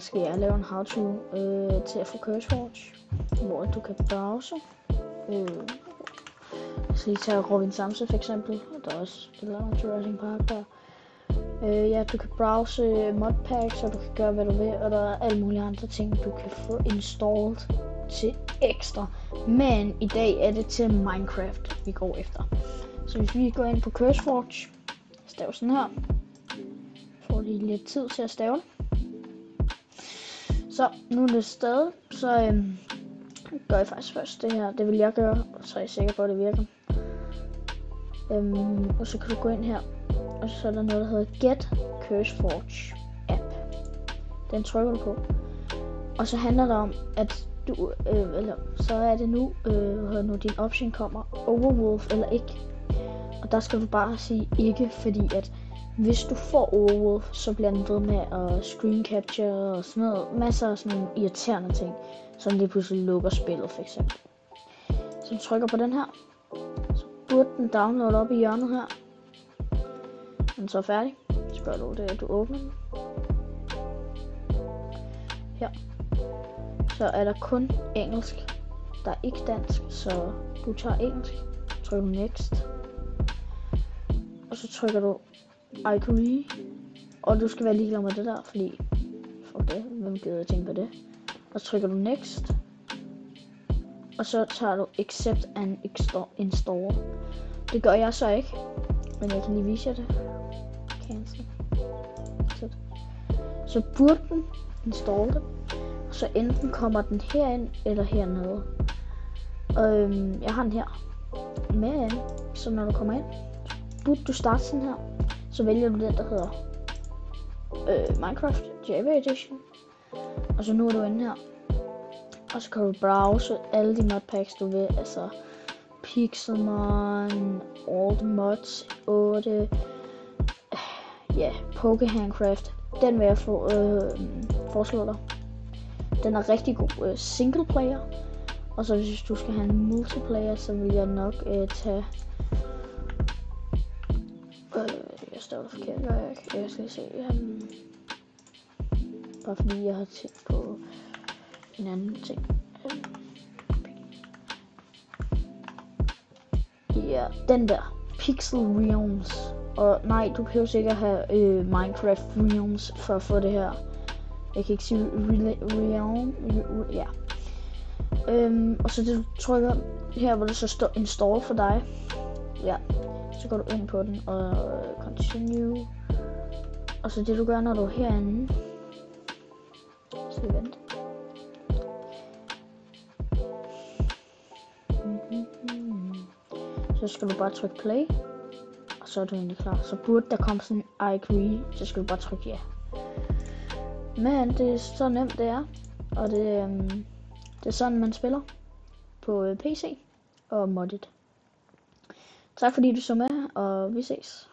skal jeg lave en how-to til at få CurseForge, hvor du kan browse. Jeg skal lige tage Robin Samse for eksempel, der er også et eller andet Jurassic Park der. Ja, du kan browse modpacks, og du kan gøre hvad du vil, og der er alle mulige andre ting, du kan få installed til ekstra. Men i dag er det til Minecraft, vi går efter. Så hvis vi går ind på CurseForge, stav sådan her, får lige lidt tid til at stave. Så nu er det stadig, så gør jeg faktisk først det her. Det vil jeg gøre, så er jeg sikker på, at det virker. Og så kan du gå ind her, og så er der noget, der hedder Get CurseForge App. Den trykker du på. Og så handler det om, at du, så er det nu, når din option kommer, Overwolf eller ikke. Og der skal du bare sige ikke, fordi at hvis du får Overwolf, så bliver den ved med at screen capture og sådan noget. Masser af sådan nogle irriterende ting, som lige pludselig lukker spillet for eksempel. Så du trykker på den her, så burde den downloade op i hjørnet her. Når den så er færdig, så gør du det, at du åbner den. Her. Så er der kun engelsk. Der er ikke dansk, så du tager engelsk. Trykker du next. Og så trykker du I agree. Og du skal være ligeglad med det der, fordi fuck det, hvem gider at tænke på det. Og så trykker du next. Og så tager du accept and install. Det gør jeg så ikke, men jeg kan lige vise jer det. Cancel. Så burde den installe det. Så enten kommer den herind eller hernede. Og jeg har den her. Men så når du kommer ind, burde du starte sådan her. Så vælger du den, der hedder Minecraft Java Edition. Og så nu er du inde her. Og så kan du browse alle de modpacks du vil. Altså Pixelmon, All the Mods 8. Ja, PokeHandcraft. Den vil jeg foreslå dig. Den er rigtig god single player. Og så hvis du skal have en multiplayer, så vil jeg nok tage... jeg står der forkert, gør jeg ikke. Jeg skal lige se. Bare fordi jeg har tænkt på en anden ting. Ja, den der. Pixel Realms. Og nej, du behøver sikkert have Minecraft Realms for at få det her. Jeg kan ikke sige Realm. Ja. Og så det du trykker her, hvor det så står install for dig. Ja. Så går du ind på den og continue. Og så det du gør, når du er herinde. Så vent. Så skal du bare trykke play. Og så er du egentlig klar. Så burde der komme sådan I agree. Så skal du bare trykke ja. Men det er så nemt det er. Og det er sådan man spiller på PC og modded. Tak fordi du så med, og vi ses.